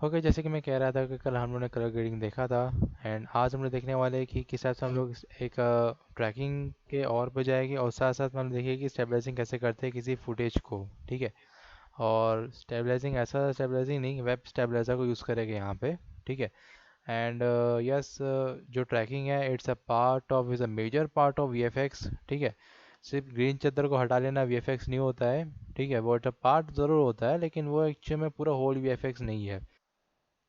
Okay, जैसे कि मैं कह रहा था कि कल हम लोगों ने कलर ग्रेडिंग देखा था। एंड आज हम लोग देखने वाले हैं कि किस हिसाब से हम लोग एक ट्रैकिंग के और पे जाएंगे, और साथ साथ हम देखेंगे कि स्टेबलाइजिंग कैसे करते हैं किसी फुटेज को। ठीक है। और स्टेबलाइजिंग ऐसा स्टेबलाइजिंग नहीं, वेब स्टेबलाइजर को यूज़ करेंगे यहाँ पे। ठीक है। एंड यस, जो ट्रैकिंग है it's a part of, is a major part of VFX. ठीक है। सिर्फ ग्रीन चादर को हटा लेना वीएफएक्स नहीं होता है। ठीक है, वो एक पार्ट ज़रूर होता है, लेकिन वो एक्चुअली में पूरा होल वीएफएक्स नहीं है।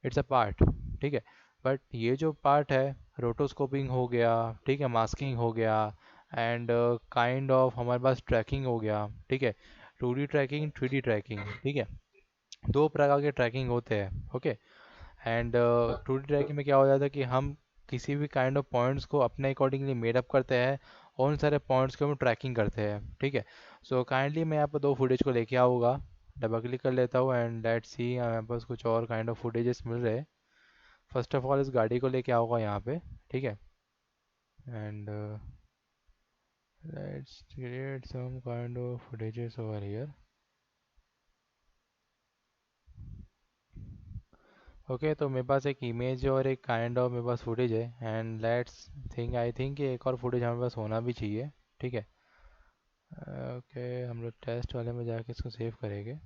It's a part. ठीक है। बट ये जो पार्ट है, रोटोस्कोपिंग हो गया, ठीक है, मास्किंग हो गया, एंड काइंड ऑफ हमारे पास ट्रैकिंग हो गया। ठीक है। 2D trekking, 3D trekking. ठीक है। दो प्रकार के ट्रैकिंग होते हैं। ओके। एंड 2D ट्रैकिंग में क्या हो जाता है कि हम किसी भी काइंड ऑफ पॉइंट्स को अपने अकॉर्डिंगली मेड अप करते हैं, और उन सारे पॉइंट्स को हम ट्रैकिंग करते हैं। ठीक है। सो काइंडली मैं यहाँ पर दो फुटेज को लेके आऊँगा, डबल क्लिक कर लेता हूँ, एंड लेट्स सी हमारे पास कुछ और काइंड ऑफ फुटेजेस मिल रहे हैं। फर्स्ट ऑफ ऑल इस गाड़ी को लेके आऊँगा यहाँ पे। ठीक है। And let's create some kind of footages over here. Okay, तो मेरे पास एक इमेज और एक काइंड ऑफ मेरे पास फुटेज है, and let's think, I think कि एक और फुटेज हमारे पास होना भी चाहिए। ठीक है। ओके, हम लोग टेस्ट वाले में जाके इसको सेव करेंगे।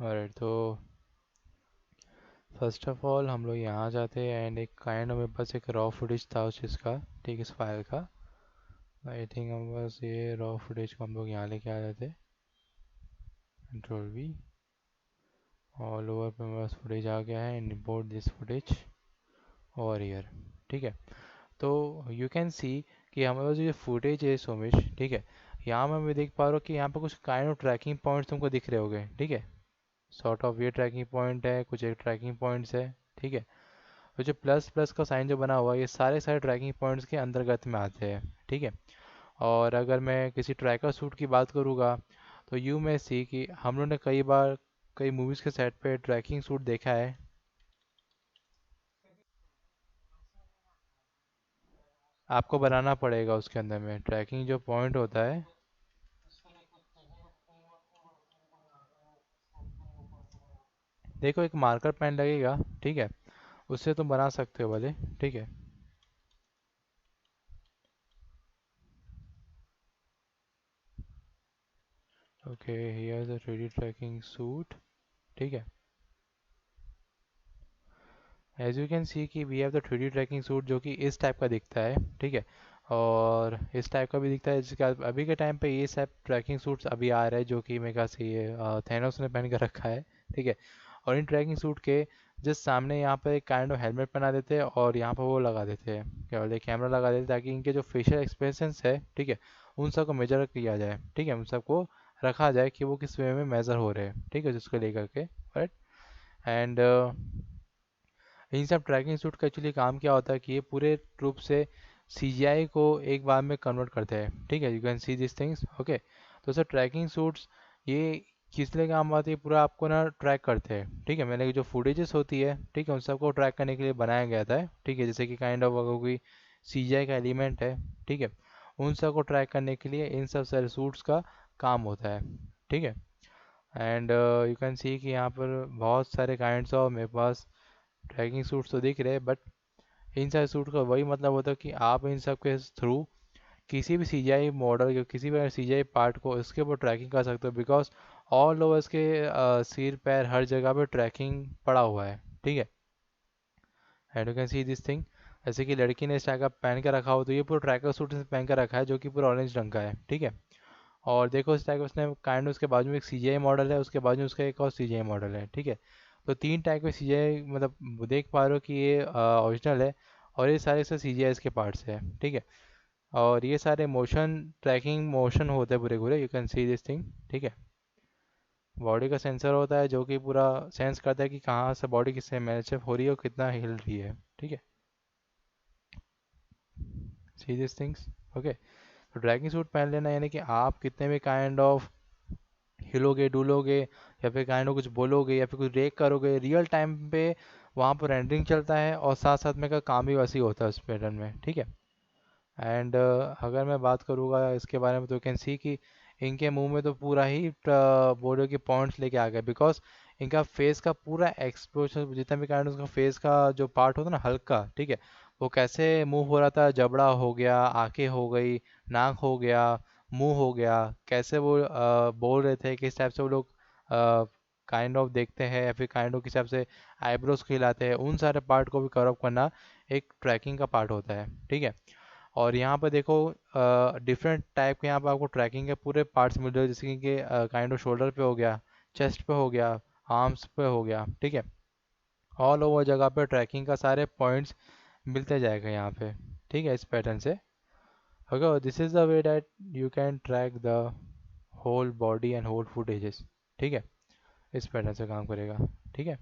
और तो फर्स्ट ऑफ ऑल हम लोग यहाँ जाते हैं, एंड एक काइंड ऑफ मेरे पास एक रॉ फुटेज था उस चीज़ का। ठीक है, इस फाइल का। आई थिंक हम बस ये रॉ फुटेज को हम लोग यहाँ लेके आ जाते। कंट्रोल वी, ऑल ओवर पे मेरे पास फुटेज आ गया है, and import this footage over here. ठीक है। तो यू कैन सी कि हमारे पास जो ये फुटेज है सोमेश, ठीक है, यहाँ में मैं देख पा रहा हूँ कि यहाँ पे कुछ काइंड ऑफ ट्रैकिंग पॉइंट्स तुमको दिख रहे होंगे। ठीक है। सॉर्ट ऑफ ये ट्रैकिंग पॉइंट है, कुछ एक ट्रैकिंग पॉइंट्स है। ठीक है। तो जो प्लस प्लस का साइन जो बना हुआ है, ये सारे सारे ट्रैकिंग पॉइंट्स के अंतर्गत में आते हैं। ठीक है। और अगर मैं किसी ट्रैकर सूट की बात करूँगा, तो यू में सी कि हम लोग ने कई बार कई मूवीज़ के सेट पे ट्रैकिंग सूट देखा है। आपको बनाना पड़ेगा उसके अंदर में ट्रैकिंग जो पॉइंट होता है। देखो, एक मार्कर पेन लगेगा। ठीक है। उससे तुम बना सकते हो भले। ठीक है। Okay, here the 3D tracking suite. ठीक है। एज यू कैन सी कि we have the 3D tracking suite जो कि इस टाइप का दिखता है। ठीक है। और इस टाइप का भी दिखता है, जिसका अभी के टाइम पे ये सब ट्रैकिंग सूट्स अभी आ रहे हैं, जो कि मेरे ख्याल से ये थैनोस ने पहन कर रखा है। ठीक है। और इन ट्रैकिंग सूट के जस्ट सामने यहाँ पे एक काइंड ऑफ हेलमेट बना देते हैं, और यहाँ पर वो लगा देते हैं, क्या बोलते हैं, कैमरा लगा देते हैं, ताकि इनके जो फेशियल एक्सप्रेशंस है, ठीक है, उन सबको मेजर किया जाए। ठीक है, उन सबको रखा जाए कि वो किस वे में मेजर हो रहे हैं। ठीक है, जिसको लेकर के राइट। एंड इन सब ट्रैकिंग सूट का एक्चुअली काम क्या होता है कि ये पूरे रूप से सीजीआई को एक बार में कन्वर्ट करते हैं। ठीक है, you can see this things. Okay. तो सर ट्रैकिंग सूट्स ये किस लिए काम आती है, पूरा आपको ना ट्रैक करते हैं। ठीक है, मैंने जो फुटेजेस होती है, ठीक है, उन सबको ट्रैक करने के लिए बनाया गया था। ठीक है, जैसे कि काइंड ऑफ अगर कोई सीजीआई का एलिमेंट है, ठीक है, उन सबको ट्रैक करने के लिए इन सब सारे सूट्स का काम होता है। ठीक है। एंड यू कैन सी कि यहाँ पर बहुत सारे काइंड्स ऑफ मेरे पास ट्रैकिंग सूट्स तो दिख रहे हैं, बट इन सारे सूट का वही मतलब होता है कि आप इन सब के थ्रू किसी भी सीजीआई मॉडल या किसी भी सीजीआई पार्ट को इसके ऊपर ट्रैकिंग कर सकते हो, बिकॉज ऑल ओवर इसके सिर पैर हर जगह पे ट्रैकिंग पड़ा हुआ है। ठीक है। And you can C this thing, जैसे कि लड़की ने इस टाइप का पहन के रखा हो, तो ये पूरा ट्रैकर सूट पहन कर रखा है, जो कि पूरा ऑरेंज रंग का है। ठीक है। और देखो इस टाइप का उसने काइंड उसके बाजू में एक CGI मॉडल है, उसके बाजू में उसका एक और CGI मॉडल है, ठीक है। तो तीन टाइप के CGI, मतलब देख पा रहे हो कि ये ओरिजिनल है, और ये सारे से CGI इसके पार्ट्स है, ठीक है। और ये सारे मोशन ट्रैकिंग मोशन होते हैं पूरे पूरे, you can C this thing, ठीक है। बॉडी का सेंसर होता है जो कि पूरा सेंस करता है कि कहाँ से बॉडी किससे मैचअप हो रही है और कितना हिल रही है, ठीक है। See this things, okay. तो ट्रैकिंग सूट पहन लेना यानी कि आप कितने भी काइंड ऑफ हिलोगे डुलोगे, या फिर काइंड ऑफ कुछ बोलोगे या फिर कुछ रेक करोगे, रियल टाइम पे वहाँ पर रेंडरिंग चलता है, और साथ साथ में का काम भी वैसे ही होता है उस पैटर्न में, ठीक है। एंड अगर मैं बात करूँगा इसके बारे में, तो यू कैन सी कि इनके मुंह में तो पूरा ही बोलो कि पॉइंट्स लेके आ गए, बिकॉज इनका फेस का पूरा एक्सप्रेशन जितना भी काइंड उसका फेस का जो पार्ट होता है ना हल्का, ठीक है, वो कैसे मूव हो रहा था, जबड़ा हो गया, आंखें हो गई, नाक हो गया, मुंह हो गया, कैसे वो बोल रहे थे, किस टाइप से वो लोग काइंड ऑफ देखते हैं, या फिर काइंड ऑफ किस हिसाब से आईब्रोज खिलाते हैं, उन सारे पार्ट को भी कवर अप करना एक ट्रैकिंग का पार्ट होता है, ठीक है। और यहाँ पर देखो डिफरेंट टाइप के यहाँ पर आपको ट्रैकिंग के पूरे पार्ट्स मिल रहे हैं, जैसे कि काइंड ऑफ शोल्डर पे हो गया, चेस्ट पे हो गया, आर्म्स पे हो गया, ठीक है। ऑल ओवर जगह पे ट्रैकिंग का सारे पॉइंट्स मिलते जाएगा यहाँ पे, ठीक है, इस पैटर्न से। Okay, this is the way that you can track the whole body and whole footages, ठीक है। इस पैटर्न से काम करेगा, ठीक है।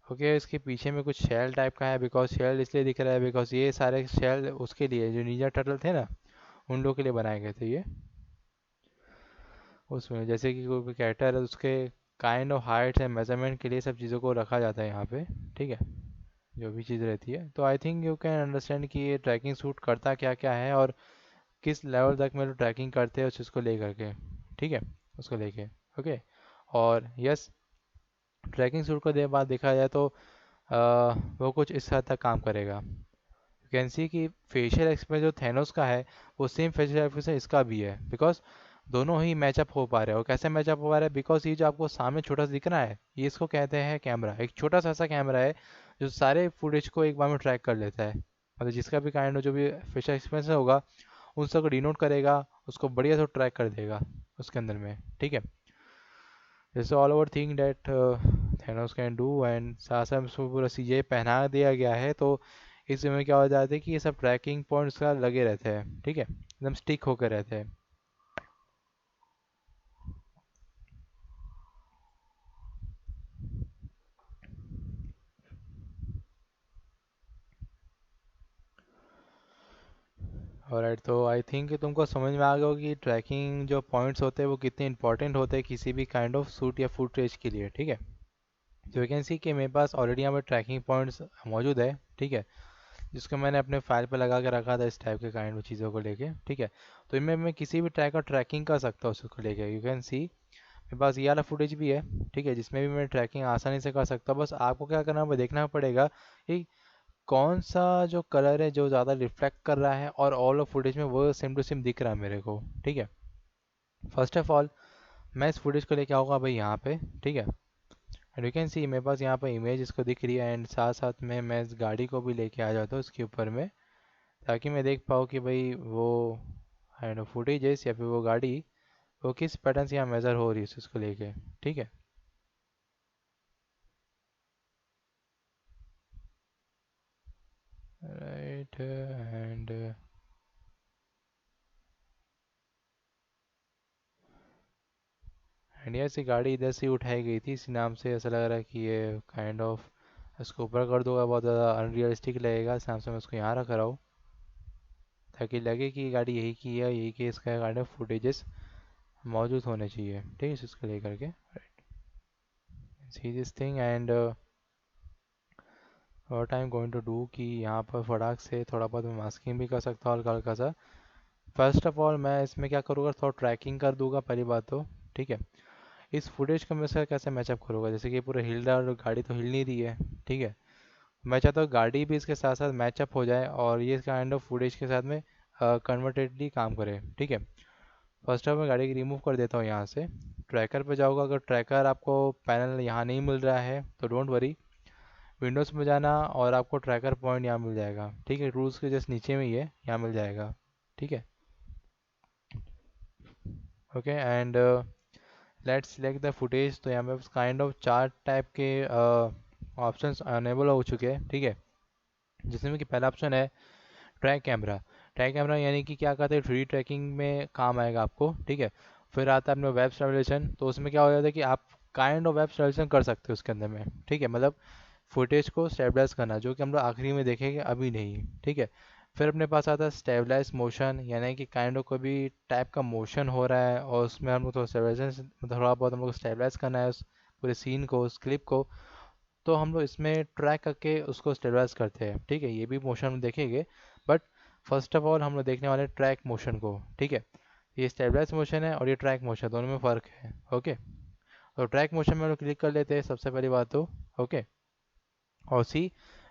ओके, इसके पीछे में कुछ शेल टाइप का है, बिकॉज शेल इसलिए दिख रहा है बिकॉज ये सारे शेल उसके लिए जो निंजा टर्टल थे ना, उन लोगों के लिए बनाए गए थे ये। उसमें जैसे कि कोई भी कैरेक्टर है उसके kind of Heights and measurement के लिए सब चीज़ों को रखा जाता है यहाँ पे, ठीक है, जो भी चीज़ रहती है। तो I think you can understand कि ये ट्रैकिंग सूट करता क्या क्या है, और किस लेवल तक में लोग ट्रैकिंग करते हैं उस चीज़ को लेकर के, ठीक है, उसको लेके। ओके, और यस, ट्रैकिंग सूट को बाद देखा जाए तो वो कुछ इस हद तक काम करेगा। यू कैन सी कि फेशियल एक्सप्रेशन जो थेनोस का है वो सेम फेशियल एक्सप्रेशन इसका भी है, बिकॉज दोनों ही मैचअप हो पा रहे हैं। और कैसे मैचअप हो पा रहा है, बिकॉज ये जो आपको सामने छोटा सा दिख रहा है, ये इसको कहते हैं कैमरा, एक छोटा सा ऐसा कैमरा है जो सारे फुटेज को एक बार में ट्रैक कर लेता है, मतलब जिसका भी काइंड जो भी फेशियल एक्सप्रेशन होगा उन सबको डिनोट करेगा, उसको बढ़िया से ट्रैक कर देगा उसके अंदर में, ठीक है। This all over thing that Thanos can do, and साथ साथ उसको पूरा CGI पहना दिया गया है, तो इसमें क्या हो जाता है कि ये सब ट्रैकिंग पॉइंट्स का लगे रहते हैं, ठीक है, एकदम स्टिक होकर रहते हैं। ऑलराइट, तो आई थिंक तुमको समझ में आ गया होगा कि ट्रैकिंग जो पॉइंट्स होते हैं वो कितने इंपॉर्टेंट होते हैं किसी भी काइंड ऑफ सूट या फुटेज के लिए, ठीक है। तो यू कैन सी कि मेरे पास ऑलरेडी यहाँ पर ट्रैकिंग पॉइंट्स मौजूद है, ठीक है, जिसको मैंने अपने फाइल पे लगा के रखा था इस टाइप के काइंड ऑफ चीज़ों को लेके, ठीक है। तो इनमें मैं किसी भी टाइप का ट्रैकिंग कर सकता हूँ उसको लेके, यू कैन सी मेरे पास ये वाला फुटेज भी है, ठीक है, जिसमें भी मैं ट्रैकिंग आसानी से कर सकता हूँ। बस आपको क्या करना है, देखना पड़ेगा कि कौन सा जो कलर है जो ज़्यादा रिफ्लेक्ट कर रहा है और ऑल ऑफ फुटेज में वो सेम टू सेम दिख रहा है मेरे को, ठीक है। फर्स्ट ऑफ ऑल मैं इस फुटेज को लेके आऊँगा भाई यहाँ पे, ठीक है। एंड यू कैन सी मेरे पास यहाँ पे इमेज इसको दिख रही है, एंड साथ साथ में मैं इस गाड़ी को भी लेके आ जाता हूँ इसके ऊपर में, ताकि मैं देख पाऊँ कि भाई वो एंड फुटेजेस या फिर वो गाड़ी वो किस पैटर्न से यहाँ मेज़र हो रही है उसको लेके, ठीक है। राइट, एंड ये गाड़ी इधर से ही उठाई गई थी, इसी नाम से ऐसा लग रहा है कि ये काइंड ऑफ इसको ऊपर कर दूंगा, बहुत ज़्यादा अनरियलिस्टिक लगेगा, इस नाम से मैं उसको यहाँ रख रहा हूँ, ताकि लगे कि ये गाड़ी यही की है, यही की इसका काइंड ऑफ फुटेजेस मौजूद होने चाहिए, ठीक है, इसको लेकर के। See this thing, and what I am going to do कि यहाँ पर फटाक से थोड़ा बहुत मैं मास्किंग भी कर सकता हूँ हल्का हल्का सा। फर्स्ट ऑफ ऑल मैं इसमें क्या करूँगा, थोड़ा ट्रैकिंग कर दूंगा पहली बात तो, ठीक है। इस फुटेज को मैं इसका कैसे मैचअप करूँगा, जैसे कि पूरा हिल रहा है और गाड़ी तो हिल नहीं रही है, ठीक है। मैं चाहता हूँ गाड़ी भी इसके साथ साथ मैचअप हो जाए और ये काइंड ऑफ फुटेज के साथ में कन्वर्टेडली काम करे, ठीक है। फर्स्ट ऑफ मैं गाड़ी की रिमूव कर देता हूँ यहाँ से, ट्रैकर पे जाऊँगा, अगर ट्रैकर आपको पैनल यहाँ नहीं मिल रहा है तो डोंट वरी, विंडोज़ में जाना और आपको ट्रैकर पॉइंट यहाँ मिल जाएगा, ठीक है, रूल्स के जस्ट नीचे में ही है, यहाँ मिल जाएगा, ठीक है। Okay and let's select the footage. तो यहाँ पे काइंड ऑफ चार टाइप के ऑप्शंस अनेबल हो चुके हैं, ठीक है। जिसमें कि पहला ऑप्शन है ट्रैक कैमरा। ट्रैक कैमरा यानी कि क्या कहते हैं, 3D ट्रैकिंग में काम आएगा आपको, ठीक है। फिर आता है अपना वेब स्टेबलाइजेशन। तो उसमें क्या हो जाता है कि आप काइंड ऑफ वेब स्टेबलाइजेशन कर सकते हो उसके अंदर में, ठीक है। मतलब फुटेज को स्टेबलाइज करना, जो कि हम लोग आखिरी में देखेंगे, अभी नहीं, ठीक है। फिर अपने पास आता है स्टेबलाइज मोशन, यानी कि काइंड ऑफ कोई भी टाइप का मोशन हो रहा है और उसमें हम लोग तो स्टेबलाइजेशन, थोड़ा बहुत हम लोग स्टेबलाइज करना है उस पूरे सीन को, उस क्लिप को। तो हम लोग इसमें ट्रैक करके उसको स्टेबलाइज करते हैं, ठीक है। ये भी मोशन हम देखेंगे, बट फर्स्ट ऑफ ऑल हम लोग देखने वाले ट्रैक मोशन को, ठीक है। ये स्टेबलाइज मोशन है और ये ट्रैक मोशन, दोनों में फ़र्क है, ओके। तो ट्रैक मोशन में हम लोग क्लिक कर लेते हैं सबसे पहली बात तो, ओके। और सी,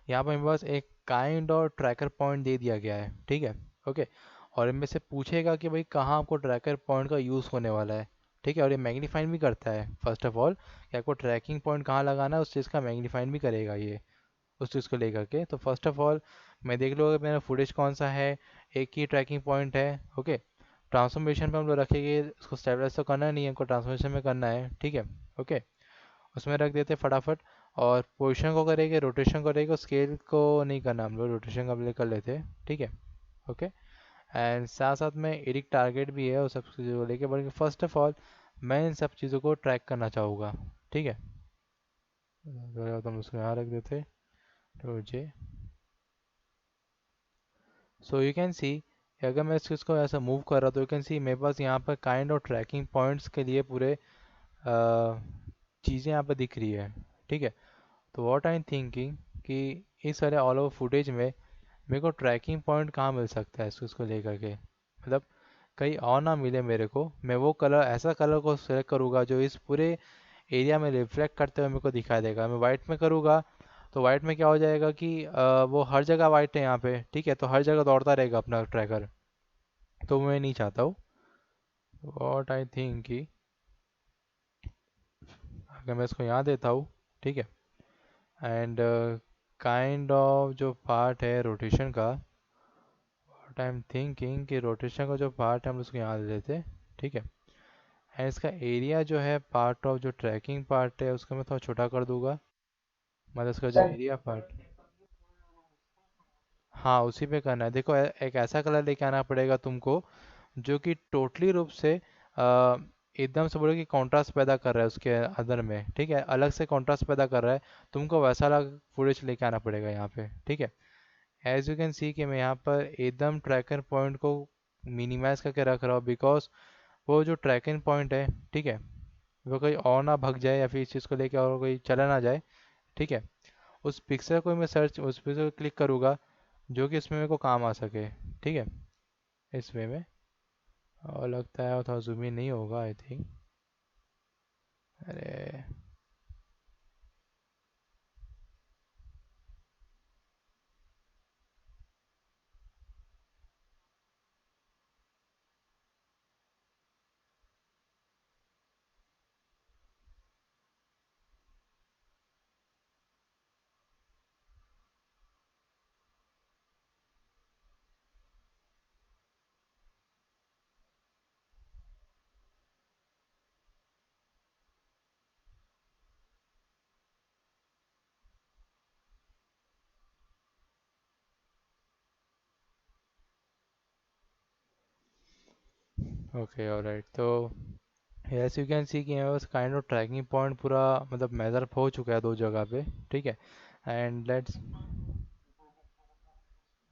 यहाँ पर मेरे पास एक काइंड और ट्रैकर पॉइंट दे दिया गया है, ठीक है, ओके। और इनमें से पूछेगा कि भाई कहाँ आपको ट्रैकर पॉइंट का यूज़ होने वाला है, ठीक है। और ये मैग्नीफाइन भी करता है फर्स्ट ऑफ ऑल, कि आपको ट्रैकिंग पॉइंट कहाँ लगाना है उस चीज़ का मैग्नीफाइन भी करेगा ये, उस चीज़ को लेकर के। तो फर्स्ट ऑफ ऑल मैं देख लूँगा कि मेरा फुटेज कौन सा है, एक ही ट्रैकिंग पॉइंट है, ओके। ट्रांसफॉर्मेशन पे हम लोग रखेंगे, उसको स्टेबलाइज तो करना नहीं है, हमको ट्रांसफॉर्मेशन में करना है, ठीक है, ओके। उसमें रख देते फटाफट। और पोजीशन को करेंगे, रोटेशन करेंगे, स्केल को नहीं करना, हम लोग रोटेशन का प्ले कर लेते हैं, ठीक है, ओके। एंड साथ साथ में एडिट टारगेट भी है और सब चीज़ों को लेके, बल्कि फर्स्ट ऑफ ऑल मैं इन सब चीज़ों को ट्रैक करना चाहूँगा, ठीक है। तो हम उसको यहाँ रख देते, तो जे। सो यू कैन सी, अगर मैं इस चीज़ को ऐसा मूव कर रहा तो यू कैन सी मेरे पास यहाँ पर काइंड ऑफ ट्रैकिंग पॉइंट्स के लिए पूरे चीज़ें यहाँ पर दिख रही है, ठीक है। तो व्हाट आई एम थिंकिंग कि इस सारे ऑल ओवर फुटेज में मेरे को ट्रैकिंग पॉइंट कहाँ मिल सकता है इसको लेकर के, मतलब कहीं और ना मिले मेरे को, मैं वो कलर, ऐसा कलर को सेलेक्ट करूँगा जो इस पूरे एरिया में रिफ्लेक्ट करते हुए मेरे को दिखाई देगा। मैं वाइट में करूँगा तो वाइट में क्या हो जाएगा कि वो हर जगह वाइट है यहाँ पे, ठीक है। तो हर जगह दौड़ता रहेगा अपना ट्रैकर, तो मैं नहीं चाहता हूँ। वॉट आई थिंक कि अगर मैं इसको यहाँ देता हूँ, ठीक है। एंड काइंड ऑफ जो पार्ट है रोटेशन का, व्हाट आई एम थिंकिंग कि रोटेशन का जो पार्ट है हम उसको यहाँ दे देते, ठीक है। एंड इसका एरिया जो है पार्ट ऑफ जो ट्रैकिंग पार्ट है उसको मैं थोड़ा छोटा कर दूंगा, मतलब इसका जो एरिया पार्ट, हाँ उसी पे करना है। देखो एक ऐसा कलर लेके आना पड़ेगा तुमको जो कि टोटली रूप से एकदम से बोले कि कॉन्ट्रास्ट पैदा कर रहा है उसके अंदर में, ठीक है, अलग से कॉन्ट्रास्ट पैदा कर रहा है। तुमको वैसा अलग फुटेज लेके आना पड़ेगा यहाँ पे, ठीक है। एज यू कैन सी कि मैं यहाँ पर एकदम ट्रैकर पॉइंट को मिनिमाइज करके रख रहा हूँ, बिकॉज वो जो ट्रैकिंग पॉइंट है, ठीक है, वो कोई और ना भग जाए या फिर इस चीज़ को लेके और कोई चला ना जाए, ठीक है। उस पिक्चर को मैं सर्च, उस पिक्चर को क्लिक करूँगा जो कि इसमें मेरे को काम आ सके, ठीक है, इस वे में। और लगता है वो थोड़ा जूम इन नहीं होगा, आई थिंक। अरे ओके ऑलराइट। तो यस यू कैन सी कि मेरे पास काइंड ऑफ ट्रैकिंग पॉइंट पूरा मतलब मेजर हो चुका है दो जगह पे, ठीक है। एंड लेट्स,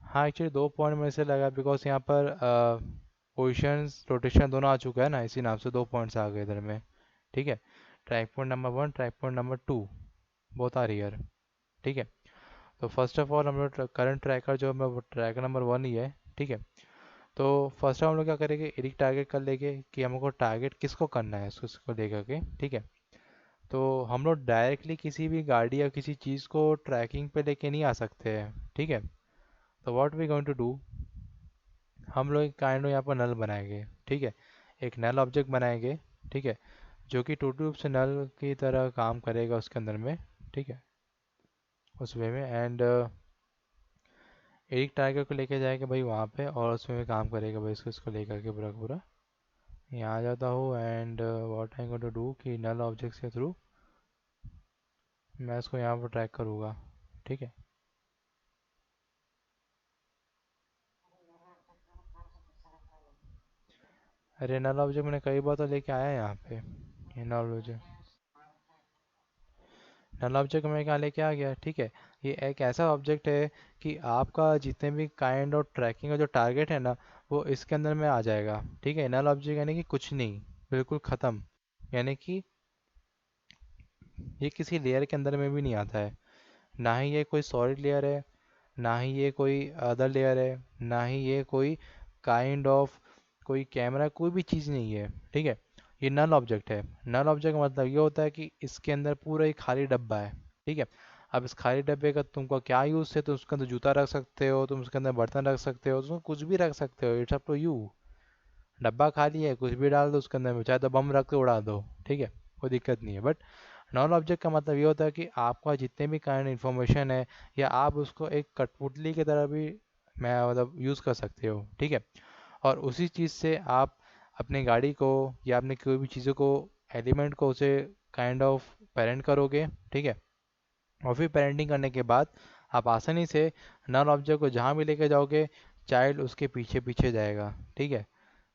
हाँ एक्चुअली दो पॉइंट मेरे से लगा बिकॉज यहाँ पर पोजिशंस रोटेशन दोनों आ चुका है ना, इसी नाम से दो पॉइंट्स आ गए इधर में, ठीक है। Track point number one, track point number two, both are here, ठीक है। तो फर्स्ट ऑफ ऑल हम लोग करंट ट्रैकर जो है ट्रैकर नंबर वन ही है, ठीक है। तो फर्स्ट हम लोग क्या करेंगे, एडिट टारगेट कर लेंगे कि हमको टारगेट किसको करना है उसको लेकर के, ठीक है। तो हम लोग डायरेक्टली किसी भी गाड़ी या किसी चीज़ को ट्रैकिंग पे लेके नहीं आ सकते हैं, ठीक है। तो what we going to do, हम लोग एक काइंड ऑफ यहाँ पर नल बनाएंगे, ठीक है। एक नल ऑब्जेक्ट बनाएंगे, ठीक है, जो कि टू रूप से नल की तरह काम करेगा उसके अंदर में, ठीक है, उस वे में। एंड एक टारगेट को लेके जाएगा भाई वहाँ पे और उसमें भी काम करेगा भाई इसको इसको लेकर के पूरा पूरा, यहाँ जाता हूँ and what I going to do कि नल ऑब्जेक्ट के थ्रू मैं इसको यहाँ पर ट्रैक करूँगा। ठीक है। अरे नल ऑब्जेक्ट मैंने कई बार तो लेके आया है यहाँ पे, ये नल ऑब्जेक्ट। नल ऑब्जेक्ट मैं क्या लेके आ गया, ठीक है। ये एक ऐसा ऑब्जेक्ट है कि आपका जितने भी काइंड ऑफ ट्रैकिंग का जो टारगेट है ना, वो इसके अंदर में आ जाएगा। ठीक है, नल ऑब्जेक्ट यानी कि कुछ नहीं, बिल्कुल ख़त्म। यानी कि ये किसी लेयर के अंदर में भी नहीं आता है। ना ही ये कोई सॉलिड लेयर है, ना ही ये कोई अदर लेयर है, ना ही ये कोई काइंड ऑफ कोई कैमरा, कोई भी चीज़ नहीं है। ठीक है, ये नल ऑब्जेक्ट है। नल ऑब्जेक्ट का मतलब ये होता है कि इसके अंदर पूरा एक खाली डब्बा है। ठीक है। अब इस खाली डब्बे का तुमको क्या यूज़ है, तो उसके अंदर जूता रख सकते हो, तुम उसके अंदर बर्तन रख सकते हो, उसमें कुछ भी रख सकते हो, इट्स अप टू यू। डब्बा खाली है, कुछ भी डाल दो उसके अंदर में, चाहे तो बम रख के उड़ा दो। ठीक है, कोई दिक्कत नहीं है। बट नॉन ऑब्जेक्ट का मतलब ये होता है कि आपका जितने भी काइंड इन्फॉर्मेशन है, या आप उसको एक कठपुतली की तरह भी मैं मतलब यूज़ कर सकते हो। ठीक है। और उसी चीज़ से आप अपनी गाड़ी को या अपने कोई भी चीज़ों को, एलिमेंट को, उसे काइंड ऑफ पेरेंट करोगे। ठीक है। और फिर पेरेंटिंग करने के बाद आप आसानी से नल ऑब्जेक्ट को जहाँ भी लेके जाओगे, चाइल्ड उसके पीछे पीछे जाएगा। ठीक है।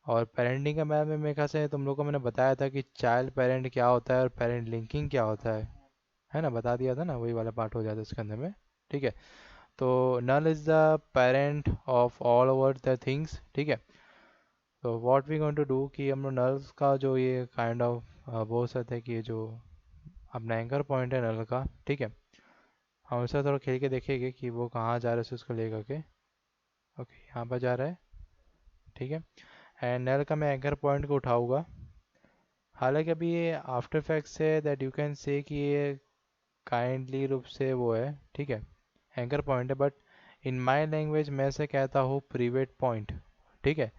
और पेरेंटिंग का मैं मेरे ख्याल से तुम लोग को मैंने बताया था कि चाइल्ड पेरेंट क्या होता है और पेरेंट लिंकिंग क्या होता है ना, बता दिया था ना, वही वाला पार्ट हो जाता है इसके अंदर में। ठीक है। तो null is the parent of all over the things. ठीक है। तो what we going to do कि हम लोग नल्स का जो ये काइंड ऑफ बोल सकते हैं कि ये जो अपना एंकर पॉइंट है नल का, ठीक है, हम उससे थोड़ा खेल के देखेंगे कि वो कहाँ जा रहा है, उसे उसको ले करके। ओके, यहाँ पर जा रहा है। ठीक है। एंड नल का मैं एंकर पॉइंट को उठाऊंगा। हालांकि अभी ये आफ्टर इफेक्ट्स है दैट यू कैन से कि ये काइंडली रूप से वो है। ठीक है, एंकर पॉइंट है, बट इन माय लैंग्वेज मैं से कहता हूँ प्रीवेट पॉइंट। ठीक है,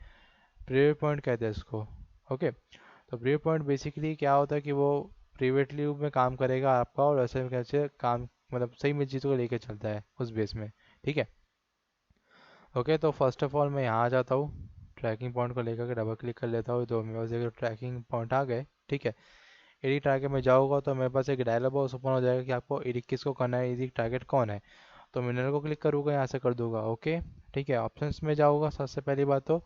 प्रीवेट पॉइंट कहते हैं इसको। ओके। तो प्रीवेट पॉइंट बेसिकली क्या होता है कि वो प्रीवेटली रूप में काम करेगा आपका, और ऐसे कैसे काम मतलब सही में चीज़ों को लेकर चलता है उस बेस में। ठीक है। ओके, तो फर्स्ट ऑफ ऑल मैं यहाँ आ जाता हूँ, ट्रैकिंग पॉइंट को लेकर के डबल क्लिक कर लेता हूँ, तो मेरे पास एक ट्रैकिंग पॉइंट आ गए। ठीक है। एडिट टारगेट में जाऊँगा तो मेरे पास एक डायलॉग बॉक्स ओपन हो जाएगा कि आपको एडिट किसको करना है, एडिट टारगेट कौन है। तो मैं नल को क्लिक करूँगा, यहाँ से कर दूंगा ओके। ठीक है, ऑप्शंस में जाऊँगा सबसे पहली बात तो,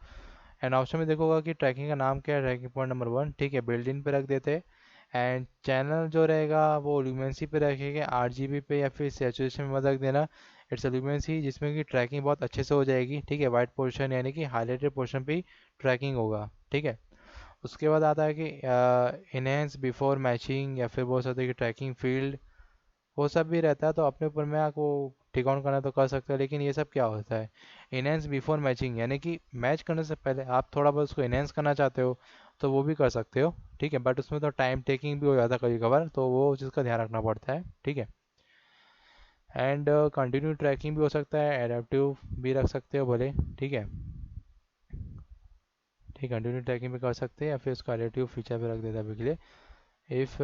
एंड ऑप्शन में देखोगा कि ट्रैकिंग का नाम क्या है, ट्रैकिंग पॉइंट नंबर 1। ठीक है, बिल्ड इन पे रख देते। एंड चैनल जो रहेगा वो ल्यूमेंसी पे रखेंगे, आरजीबी पे या फिर सैचुरेशन में मत रख देना। इट्स ल्यूमेंसी, जिसमें कि ट्रैकिंग बहुत अच्छे से हो जाएगी। ठीक है, वाइट पोर्शन यानी कि हाईलाइटेड पोर्शन पे ही ट्रैकिंग होगा। ठीक है। उसके बाद आता है कि इनहेंस बिफोर मैचिंग, या फिर बोल सकते हैं कि ट्रैकिंग फील्ड, वो सब भी रहता है। तो अपने ऊपर में आपको टिक ऑन करना तो कर सकते हो, लेकिन ये सब क्या होता है, इनहेंस बिफोर मैचिंग, यानी कि मैच करने से पहले आप थोड़ा बहुत उसको इनहेंस करना चाहते हो तो वो भी कर सकते हो। ठीक है, बट उसमें तो टाइम टेकिंग भी हो जाता है कभी कभार, तो वो चीज़ का ध्यान रखना पड़ता है। ठीक है। एंड कंटिन्यू ट्रैकिंग भी हो सकता है, एडेप्टिव भी रख सकते हो भले। ठीक है। ठीक, कंटिन्यू ट्रैकिंग भी कर सकते हैं, या फिर उसका एडेप्टिव फीचर भी रख देता है अभी के लिए। इफ़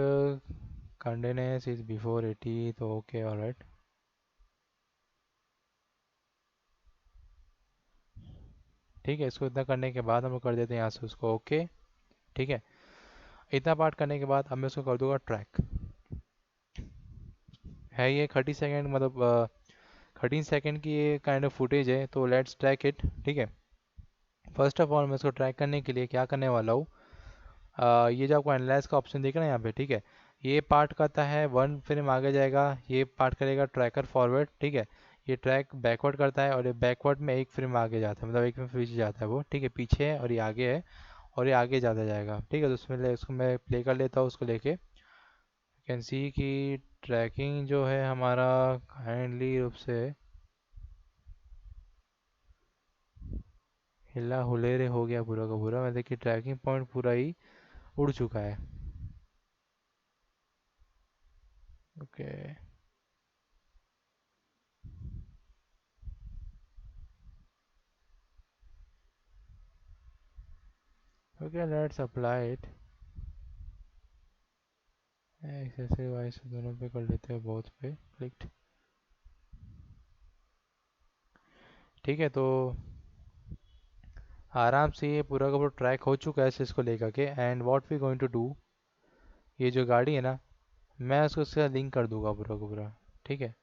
कंडेनेस इज बिफोर 80 तो ओके, ऑलराइट। ठीक है, इसको इतना करने के बाद हम लोग कर देते हैं यहाँ से उसको ओके। ठीक है, इतना पार्ट करने के बाद अब मैं उसको कर दूंगा ट्रैक। है ये 30 सेकेंड, मतलब 13 सेकेंड की ये काइंड ऑफ फुटेज है, तो लेट्स ट्रैक इट। ठीक है। फर्स्ट ऑफ ऑल मैं इसको ट्रैक करने के लिए क्या करने वाला हूँ, ये जो आपको एनालाइज का ऑप्शन दिख रहा है यहाँ पे, ठीक है, ये पार्ट करता है 1 फ्रेम आगे जाएगा, ये पार्ट करेगा ट्रैकर फॉरवर्ड। ठीक है, ये ट्रैक बैकवर्ड करता है, और ये बैकवर्ड में 1 फ्रेम आगे जाता है, मतलब 1 फ्रेम पीछे जाता है वो। ठीक है, पीछे है और ये आगे है, और ये आगे ज़्यादा जाएगा। ठीक है, तो उसमें उसको मैं प्ले कर लेता हूँ उसको लेके। कैन सी कि ट्रैकिंग जो है हमारा काइंडली रूप से हिला हुलेरे हो गया पूरा का पूरा, मतलब कि ट्रैकिंग पॉइंट पूरा ही उड़ चुका है। Okay. Okay, let's apply it. Excessive voice दोनों पे कर लेते हैं, बोथ पे क्लिक। ठीक है, तो आराम से ये पूरा का पूरा ट्रैक हो चुका है इसको लेकर के। And what we going to do, ये जो गाड़ी है ना, मैं उसको उसके साथ लिंक कर दूंगा पूरा का पूरा। ठीक है,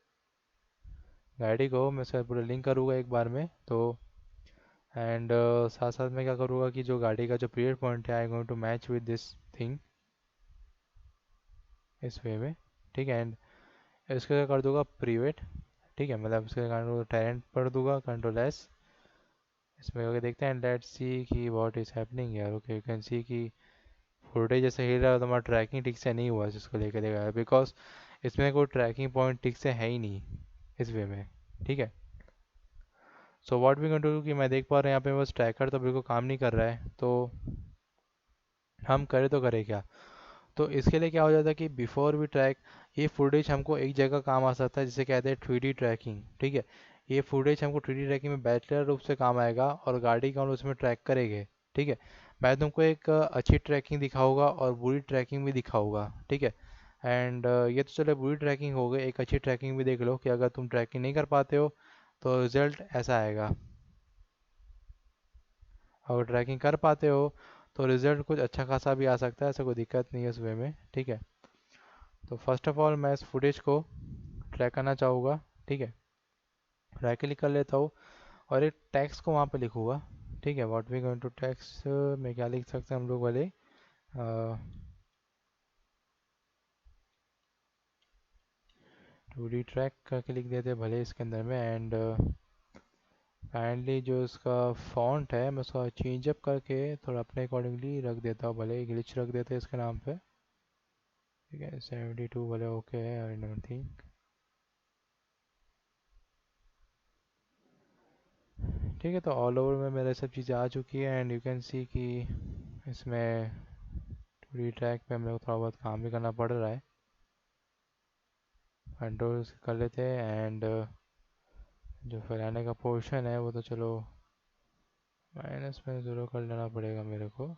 गाड़ी को मैं उसके साथ पूरा लिंक करूँगा एक बार में तो। एंड साथ साथ में क्या करूँगा कि जो गाड़ी का जो पीरियड पॉइंट है, I going to match with this thing इस वे में। ठीक है, एंड इसका क्या कर दूंगा प्रीवेट। ठीक है, मतलब इसका कंट्रोल टैलेंट पढ़ दूंगा, कंट्रोल एस। इसमें करके देखते हैं, लेट्स सी कि व्हाट इज हैपनिंग यार। ओके, यू कैन सी कि फुटेज जैसे हिल रहा है, तो हमारा ट्रैकिंग ठीक से नहीं हुआ जिसको लेकर देखा, बिकॉज इसमें कोई ट्रैकिंग पॉइंट ठीक से है ही नहीं इस वे में। ठीक है, so what we can do कि मैं देख पा रहा हूँ यहाँ पे बस ट्रैकर तो बिल्कुल काम नहीं कर रहा है, तो हम करें तो करें क्या। तो इसके लिए क्या हो जाता है कि बिफोर वी ट्रैक, ये फुटेज हमको एक जगह काम आ सकता है जिसे कहते हैं 3D ट्रैकिंग। ठीक है, ये फुटेज हमको 3D ट्रैकिंग में बेहतर रूप से काम आएगा और गाड़ी का हम उसमें ट्रैक करेंगे। ठीक है, मैं तुमको एक अच्छी ट्रैकिंग दिखाऊंगा और बुरी ट्रैकिंग भी दिखाऊंगा। ठीक है, एंड ये तो चलो बुरी ट्रैकिंग हो गई, एक अच्छी ट्रैकिंग भी देख लो कि अगर तुम ट्रैकिंग नहीं कर पाते हो तो रिजल्ट ऐसा आएगा। अगर ट्रैकिंग कर पाते हो तो रिजल्ट कुछ अच्छा खासा भी आ सकता है, ऐसा कोई दिक्कत नहीं है उस वे में। ठीक है, तो फर्स्ट ऑफ ऑल मैं इस फुटेज को ट्रैक करना चाहूँगा। ठीक है, राइट क्लिक कर लेता हूँ और एक टैक्स को वहाँ पे लिखूँगा। ठीक है, what we going to text में क्या लिख सकते हैं हम लोग वाले, 2D ट्रैक करके लिख देते हैं भले इसके अंदर में। एंड काइंडली जो इसका फॉन्ट है मैं उसका चेंज अप करके थोड़ा अपने अकॉर्डिंगली रख देता हूँ, भले ग्लिच रख देते हैं इसके नाम पे। ठीक है, 72 भले ओके है, आई डोंट थिंक। ठीक है, तो ऑल ओवर में मेरे सब चीज़ें आ चुकी है एंड यू कैन सी कि इसमें 2D ट्रैक पे हमें थोड़ा बहुत काम भी करना पड़ रहा है। कंट्रोल कर लेते हैं एंड जो फैलाने का पोर्शन है वो तो चलो माइनस में ज़रूर कर लेना पड़ेगा मेरे को।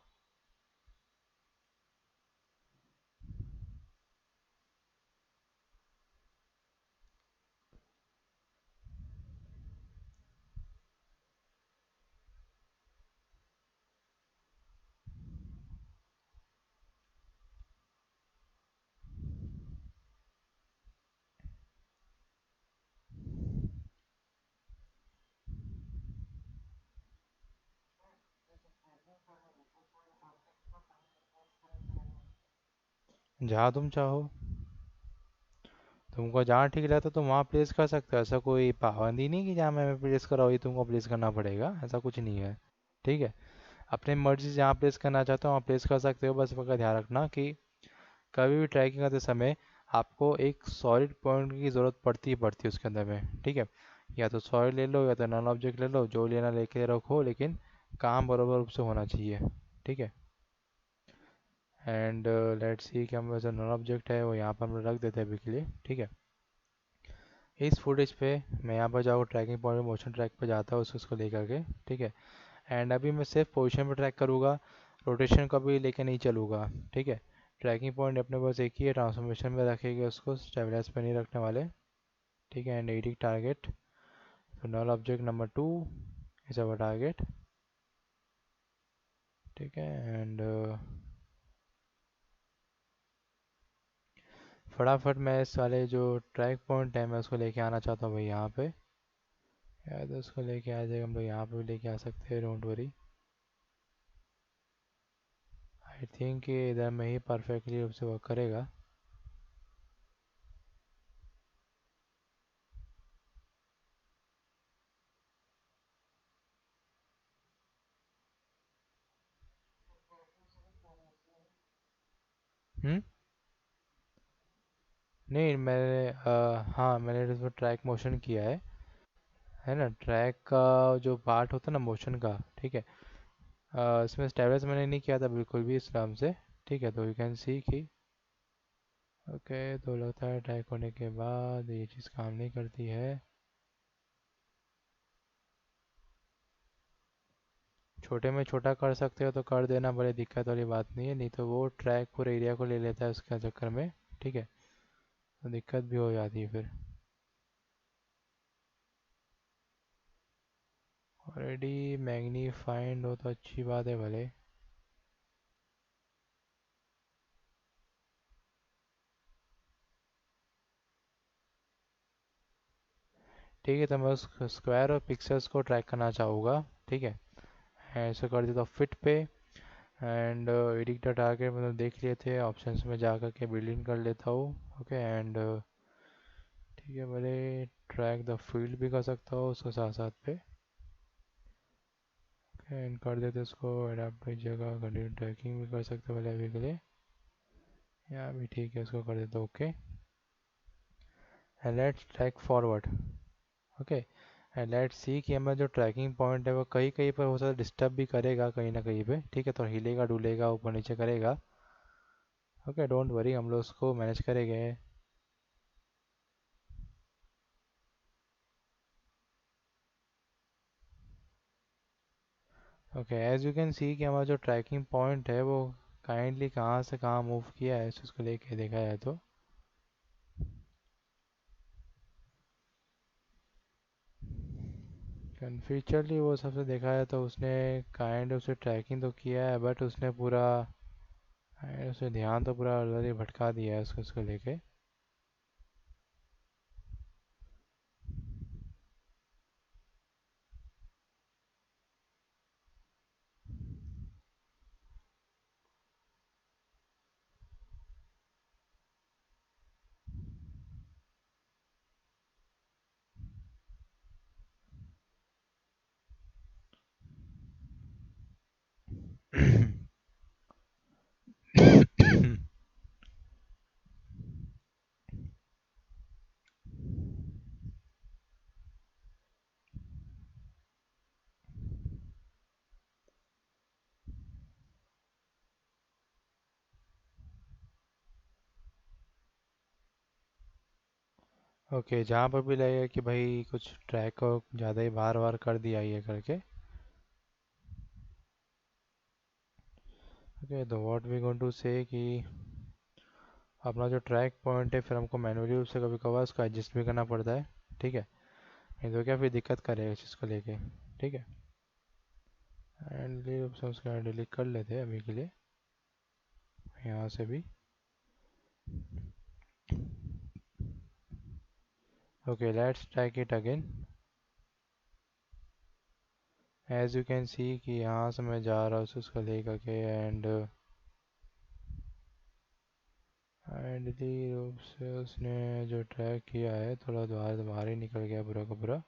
जहाँ तुम चाहो, तुमको जहाँ ठीक रहता तुम वहाँ प्लेस कर सकते हो, ऐसा कोई पाबंदी नहीं कि जहाँ मैं प्लेस कर रहा हूँ तुमको प्लेस करना पड़ेगा, ऐसा कुछ नहीं है। ठीक है, अपने मर्जी से जहाँ प्लेस करना चाहते हो वहाँ प्लेस कर सकते हो, बस इसका ध्यान रखना कि कभी भी ट्रैकिंग करते समय आपको एक सॉलिड पॉइंट की ज़रूरत पड़ती ही पड़ती है उसके अंदर में। ठीक है, या तो सॉलिड ले लो या तो नॉन ऑब्जेक्ट ले लो, जो लेना लेके रखो, लेकिन काम बराबर रूप से होना चाहिए। ठीक है, एंड लेट्स सी कि हम जो नॉन ऑब्जेक्ट है वो यहाँ पर हम रख देते हैं अभी के लिए। ठीक है, इस फुटेज पे मैं यहाँ पर जाऊँ ट्रैकिंग पॉइंट मोशन ट्रैक पे जाता हूँ उसको लेकर के। ठीक है, एंड अभी मैं सिर्फ पोजीशन पे ट्रैक करूँगा, रोटेशन का भी लेके नहीं चलूँगा। ठीक है, ट्रैकिंग पॉइंट अपने पास एक ही है, ट्रांसफॉर्मेशन में रखेंगे उसको, स्टेबलाइज पे नहीं रखने वाले। ठीक है, एंड एडिट टारगेट, तो null object number 2 is our target. ठीक है, एंड फटाफट मैं इस वाले जो ट्रैक पॉइंट है मैं उसको लेके आना चाहता हूँ भाई यहाँ पे। या तो उसको लेके आ जाएगा, हम लोग यहाँ पे भी लेके आ सकते हैं, डोंट वरी। आई थिंक ये इधर में ही परफेक्टली रूप से वर्क करेगा। हम्म, नहीं मैंने हाँ मैंने इसमें ट्रैक मोशन किया है ना, ट्रैक का जो पार्ट होता है ना मोशन का। ठीक है, इसमें स्टेबलाइज मैंने नहीं किया था बिल्कुल भी इस नाम से। ठीक है, तो यू कैन सी कि ओके, तो लगता है ट्रैक होने के बाद ये चीज़ काम नहीं करती है। छोटे में छोटा कर सकते हो तो कर देना, बड़ी दिक्कत वाली बात नहीं है, नहीं तो वो ट्रैक पूरे एरिया को ले लेता है उसके चक्कर में। ठीक है, तो दिक्कत भी हो जाती है फिर। ऑलरेडी मैग्नीफाइंड हो तो अच्छी बात है भले। ठीक है, तो मैं उस स्क्वायर और पिक्सेल्स को ट्रैक करना चाहूँगा। ठीक है, ऐसे कर देता हूँ फिट पे। एंड एडिट द टारगेट मतलब देख लिए थे, ऑप्शंस में जा कर के बिल्डिंग कर लेता हूँ। ओके एंड ठीक है भले, ट्रैक द फील्ड भी कर सकता हूँ उसके साथ साथ पे। एंड कर देते इसको एडाप्ट जगह, कंटिन्यू ट्रैकिंग भी कर सकते हैं भले अभी के लिए। यहाँ भी ठीक है, इसको कर देते okay. And let's track forward. Okay and let's see कि हमारा जो ट्रैकिंग पॉइंट है वो कहीं कहीं पर हो सकता है डिस्टर्ब भी करेगा कहीं ना कहीं पे। ठीक है, तो हिलेगा डुलेगा ऊपर नीचे करेगा। ओके डोंट वरी, हम लोग उसको मैनेज करेंगे। Okay as you can see कि हमारा जो ट्रैकिंग पॉइंट है वो काइंडली कहाँ से कहाँ मूव किया है, उसको लेके देखा जाए तो। कन्फिचरली वो सबसे देखा जाए तो उसने काइंड उसे ट्रैकिंग तो किया है, बट उसने पूरा उसे ध्यान तो पूरा उधर ही भटका दिया है उसको लेके। ओके जहाँ पर भी लगेगा कि भाई कुछ ट्रैक को ज़्यादा ही बार बार कर दिया ये करके। ओके तो व्हाट वी गोइंग टू से कि अपना जो ट्रैक पॉइंट है फिर हमको मैनुअली रूप से कभी कभार उसको एडजस्ट भी करना पड़ता है। ठीक है, नहीं तो क्या फिर दिक्कत करेगा इस चीज़ को लेके। ठीक है एंड रूप से उसका डिलीट कर लेते हैं अभी के लिए यहाँ से भी। Okay let's track it again. As you can see कि यहाँ से मैं जा रहा हूँ उसको लेकर के एंड आइडली रूप से उसने जो ट्रैक किया है थोड़ा द्वार बाहर ही निकल गया पूरा का पूरा।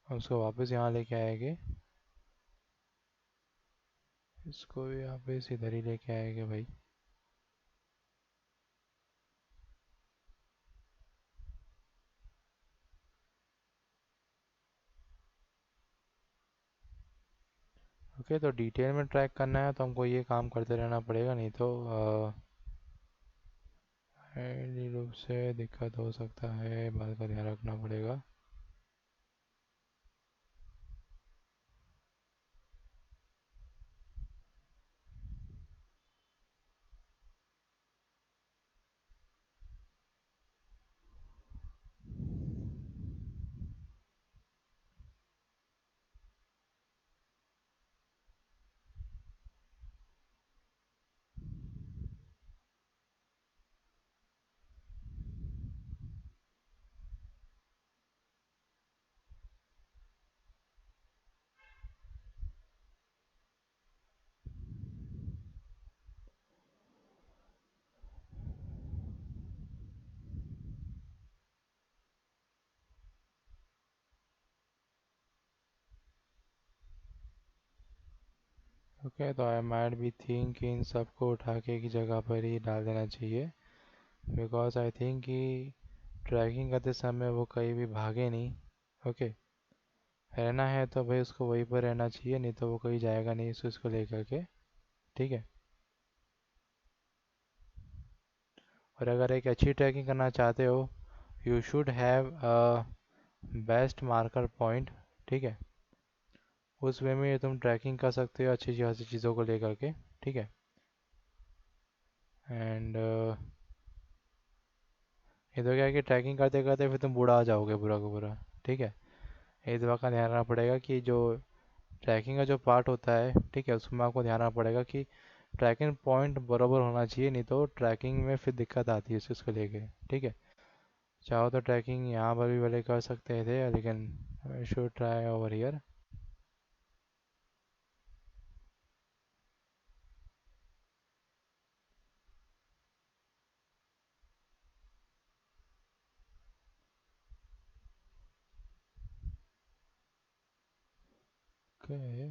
हम उसको वापस यहाँ लेके आएंगे, इसको भी वापस इधर ही लेके आएंगे भाई। ओके तो डिटेल में ट्रैक करना है तो हमको ये काम करते रहना पड़ेगा, नहीं तो आइडली रूप से दिक्कत हो सकता है, बात का ध्यान रखना पड़ेगा। ओके तो आई माइट बी थिंक कि इन सबको उठा के एक जगह पर ही डाल देना चाहिए, बिकॉज आई थिंक कि ट्रैकिंग करते समय वो कहीं भी भागे नहीं। ओके रहना है तो भाई उसको वहीं पर रहना चाहिए, नहीं तो वो कहीं जाएगा नहीं इसको लेकर के। ठीक है, और अगर एक अच्छी ट्रैकिंग करना चाहते हो you should have a best marker point. ठीक है, उस वे में तुम ट्रैकिंग कर सकते हो अच्छी खासी चीज़ों को लेकर के। ठीक है एंड ये तो क्या है कि ट्रैकिंग करते करते फिर तुम बूढ़ा हो जाओगे पूरा का पूरा। ठीक है। इस बात का ध्यान रखना पड़ेगा कि जो ट्रैकिंग का जो पार्ट होता है, ठीक है, उसमें आपको ध्यान रखना पड़ेगा कि ट्रैकिंग पॉइंट बराबर होना चाहिए, नहीं तो ट्रैकिंग में फिर दिक्कत आती है इस चीज़ को लेके। ठीक है। चाहो तो ट्रैकिंग यहाँ पर भी भले कर सकते थे, लेकिन should try over here. Okay.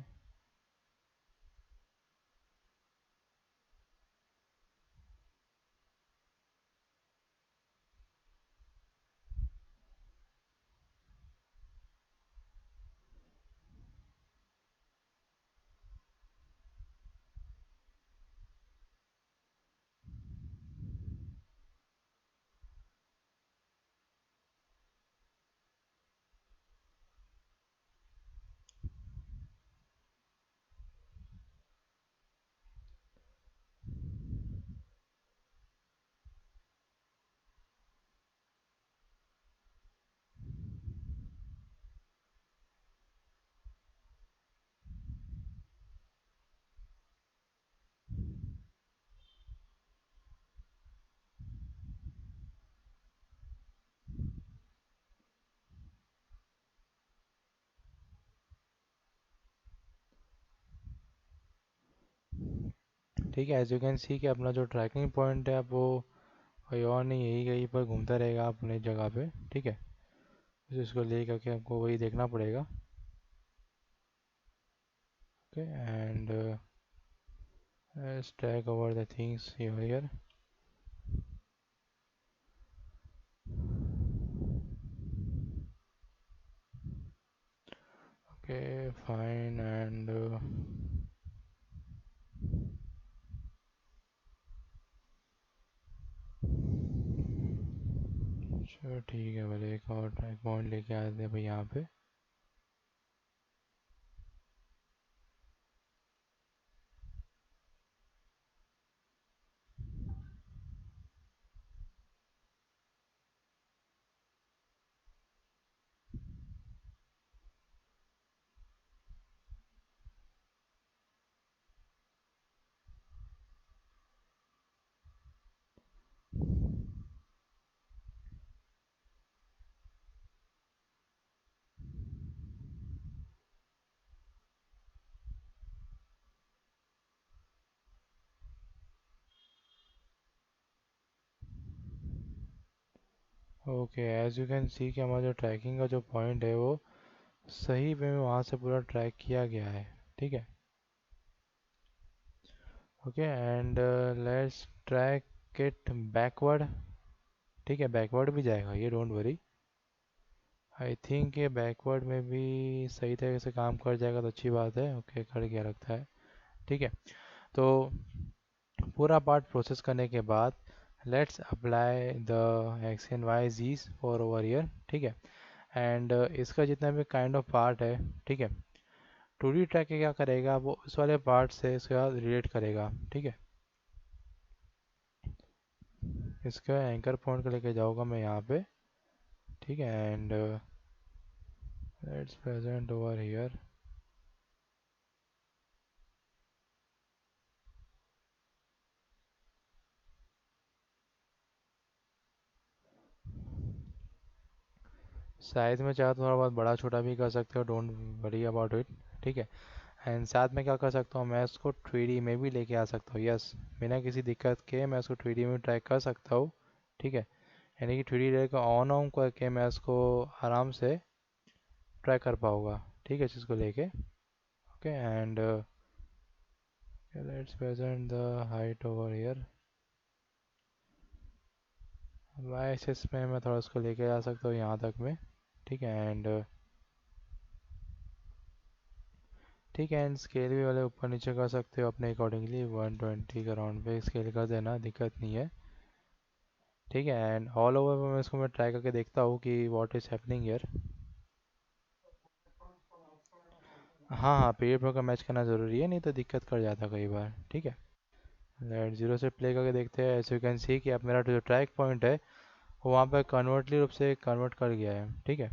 ठीक है, एज यू कैन सी कि अपना जो ट्रैकिंग पॉइंट है वो कोई और नहीं, यही कहीं पर घूमता रहेगा अपने जगह पे। ठीक है। तो इसको ले करके आपको वही देखना पड़ेगा। Okay and let's track over the things here. Okay, fine and चलो ठीक है, भले एक और ट्रैक पॉइंट लेके आते हैं भाई यहाँ पे। Okay, as you can see कि हमारा जो ट्रैकिंग का जो पॉइंट है वो सही वे में वहाँ से पूरा ट्रैक किया गया है। ठीक है। Okay and let's track it backward. ठीक है, बैकवर्ड भी जाएगा ये, डोंट वरी। आई थिंक ये बैकवर्ड में भी सही तरीके से काम कर जाएगा तो अच्छी बात है। ओके, कर गया लगता है। ठीक है। तो पूरा पार्ट प्रोसेस करने के बाद let's apply the X and Y Gs for over year. ठीक है। एंड इसका जितना भी काइंड ऑफ पार्ट है, ठीक है, टू डी ट्रैक क्या करेगा, वो उस वाले पार्ट से इसके साथ रिलेट करेगा। ठीक है। इसका एंकर पॉइंट को लेके जाऊँगा मैं यहाँ पे। ठीक है and let's present over here. Size में चाहे तो थोड़ा बहुत बड़ा छोटा भी कर सकते हो, डोंट वरी अबाउट इट। ठीक है। एंड साथ में क्या कर सकता हूँ, मैं इसको 3D में भी लेके आ सकता हूँ। यस, बिना किसी दिक्कत के मैं इसको 3D में ट्रैक कर सकता हूँ। ठीक है। यानी कि 3D लेकर ऑन ऑन करके मैं इसको आराम से ट्रैक कर पाऊँगा। ठीक है, इस चीज़ को लेके। Okay and let's present the height over here. Y axis में मैं थोड़ा इसको लेके जा सकता हूँ यहाँ तक में। ठीक है एंड ठीक है, एंड स्केल भी वाले ऊपर नीचे कर सकते हो अपने अकॉर्डिंगली। 120 के राउंड पे स्केल कर देना, दिक्कत नहीं है। ठीक है एंड ऑल ओवर में मैं इसको मैं ट्राई करके देखता हूँ कि व्हाट इज़ हैपनिंग हियर। हाँ हाँ, पीरियड पर का मैच करना ज़रूरी है, नहीं तो दिक्कत कर जाता कई बार। ठीक है। लेट जीरो से प्ले करके देखते हैं। एज यू कैन सी कि अब मेरा जो ट्रैक पॉइंट है वो वहाँ पे कन्वर्टली रूप से कन्वर्ट कर गया है, ठीक है,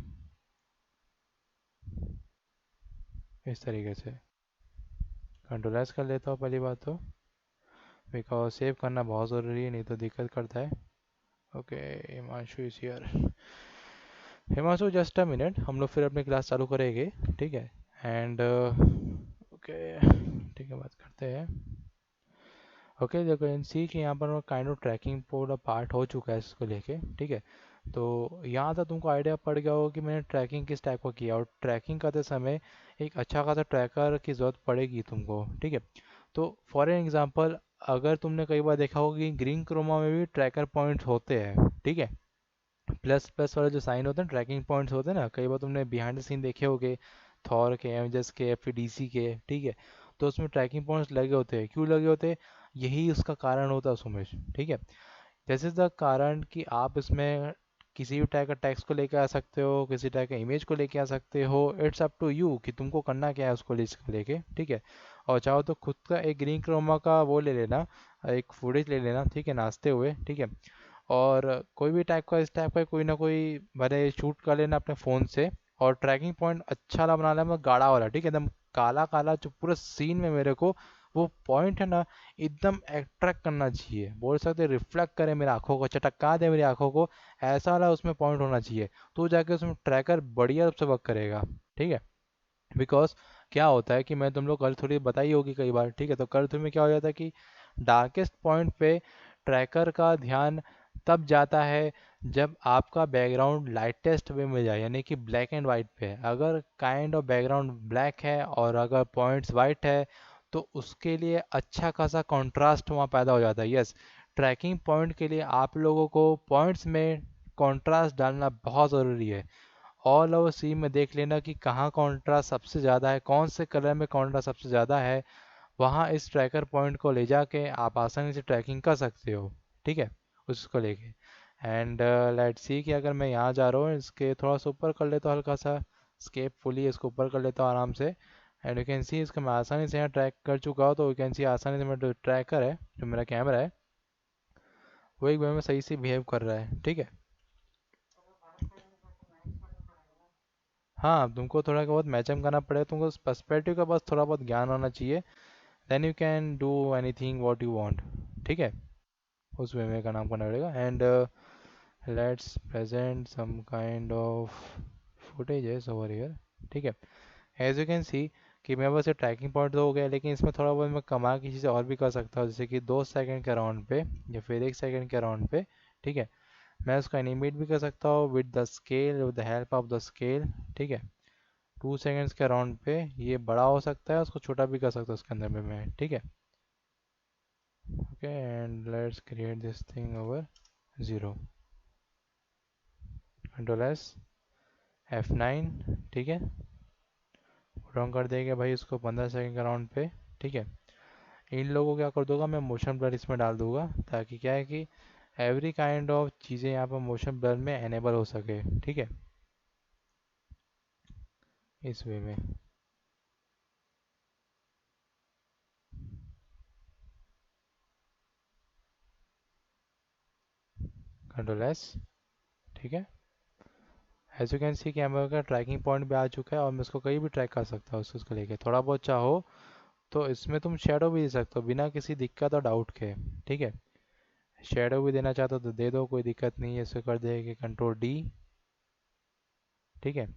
इस तरीके से। कंट्रोल एस कर लेता हूँ पहली बात तो, बिकॉज सेव करना बहुत ज़रूरी है, नहीं तो दिक्कत करता है। Okay, Himanshu is here. Himanshu just a minute, हम लोग फिर अपनी क्लास चालू करेंगे, ठीक है। एंड ओके, ठीक है, बात करते हैं। ओके, देखो इन सी कि यहाँ पर काइंड ऑफ ट्रैकिंग पूरा पार्ट हो चुका है इसको लेके, ठीक है। तो यहाँ तक तुमको आइडिया पड़ गया होगा कि मैंने ट्रैकिंग किस टाइप का किया, और ट्रैकिंग करते समय एक अच्छा खासा ट्रैकर की ज़रूरत पड़ेगी तुमको, ठीक है। तो फॉर एन एग्जांपल, अगर तुमने कई बार देखा होगा कि ग्रीन क्रोमा में भी ट्रैकर पॉइंट्स होते हैं, ठीक है। प्लस प्लस वाले जो साइन होते हैं, ट्रैकिंग पॉइंट्स होते हैं ना, कई बार तुमने बिहाइंड द सीन देखे होगे, थॉर के, एवेंजर्स के, फिर डीसी के, ठीक है। तो उसमें ट्रैकिंग पॉइंट्स लगे होते हैं, क्यों लगे होते हैं? यही उसका कारण होता है सुमेश, ठीक है। दिस इज द कारण कि आप इसमें किसी भी टाइप का टेक्स्ट को लेके आ सकते हो, किसी टाइप का इमेज को लेके आ सकते हो, इट्स अप टू यू कि तुमको करना क्या है उसको लिस्ट को लेके, ठीक है। और चाहो तो खुद का एक ग्रीन क्रोमा का वो ले लेना, एक फुटेज ले लेना, ठीक है, नाचते हुए, ठीक है। और कोई भी टाइप का, इस टाइप का कोई ना कोई भले शूट कर लेना अपने फ़ोन से, और ट्रैकिंग पॉइंट अच्छा वाला बना लेना, गाढ़ा वाला, ठीक है, एकदम काला काला, जो पूरे सीन में मेरे को वो पॉइंट है ना, एकदम अट्रैक्ट करना चाहिए, बोल सकते रिफ्लेक्ट करे मेरी आंखों को, चटका दे मेरी आंखों को, ऐसा वाला उसमें पॉइंट होना चाहिए। तो जाके उसमें ट्रैकर बढ़िया रूप से वर्क करेगा, ठीक है। बिकॉज क्या होता है कि मैं तुम लोग कल थोड़ी बताई होगी कई बार, ठीक है, तो कल तुम्हें क्या हो जाता है कि डार्केस्ट पॉइंट पे ट्रैकर का ध्यान तब जाता है जब आपका बैकग्राउंड लाइटेस्ट वे में जाए, यानी कि ब्लैक एंड वाइट पे है। अगर काइंड ऑफ बैकग्राउंड ब्लैक है और अगर पॉइंट्स वाइट है, तो उसके लिए अच्छा खासा कंट्रास्ट वहाँ पैदा हो जाता है। यस, ट्रैकिंग पॉइंट के लिए आप लोगों को पॉइंट्स में कंट्रास्ट डालना बहुत ज़रूरी है। ऑल ओवर सी में देख लेना कि कहाँ कॉन्ट्रास्ट सबसे ज़्यादा है, कौन से कलर में कॉन्ट्रास्ट सबसे ज़्यादा है, वहाँ इस ट्रैकर पॉइंट को ले जाके आप आसानी से ट्रैकिंग कर सकते हो, ठीक है, उसको लेके। एंड लेट्स सी कि अगर मैं यहाँ जा रहा हूँ, इसके थोड़ा सा ऊपर कर लेता हूँ, हल्का सा स्केप फुली इसको ऊपर कर लेता हूँ आराम से। एंड यू कैन सी इसको मैं आसानी से यहाँ ट्रैक कर चुका हूँ, तो यू कैन सी आसानी से मेरा जो ट्रैकर है, जो मेरा कैमरा है, वो एक वे में सही से बिहेव कर रहा है, ठीक है। हाँ, तुमको थोड़ा बहुत मैचअप करना पड़ेगा, तुमको पर्सपेक्टिव का बस थोड़ा बहुत ज्ञान होना चाहिए, then you can do anything what you want, ठीक है। उस वे में का नाम करना पड़ेगा। And let's present some kind of footages over here, ठीक है। एज यू कैन सी कि मेरे पास ये ट्रैकिंग पॉइंट तो हो गया, लेकिन इसमें थोड़ा बहुत मैं कमाल की चीज़ें और भी कर सकता हूँ, जैसे कि 2 सेकंड के राउंड पे या फिर 1 सेकंड के राउंड पे, ठीक है। मैं उसको एनिमेट भी कर सकता हूँ with the scale, with the help of the scale, ठीक है। 2 सेकंड्स के राउंड पे ये बड़ा हो सकता है, उसको छोटा भी कर सकता हूँ उसके अंदर में मैं, ठीक है। Okay, and let's create this thing over 0, control S, F9, ठीक है। रॉन्ग कर देगा भाई इसको 15 सेकंड के राउंड पे, ठीक है। इन लोगों को क्या कर दूंगा मैं, मोशन ब्लर इसमें डाल दूंगा, ताकि क्या है कि एवरी काइंड ऑफ चीज़ें यहाँ पर मोशन ब्लर में एनेबल हो सके, ठीक है, इस वे में। कंट्रोल एस, ठीक है। As you can see camera का ट्रैकिंग पॉइंट भी आ चुका है, और मैं इसको कहीं भी ट्रैक कर सकता हूँ उसको लेके, थोड़ा बहुत चाहो तो इसमें तुम शेडो भी दे सकते हो बिना किसी दिक्कत और डाउट के, ठीक है। शेडो भी देना चाहते हो तो दे दो, कोई दिक्कत नहीं है, इसको कर देंगे कंट्रोल डी, ठीक है।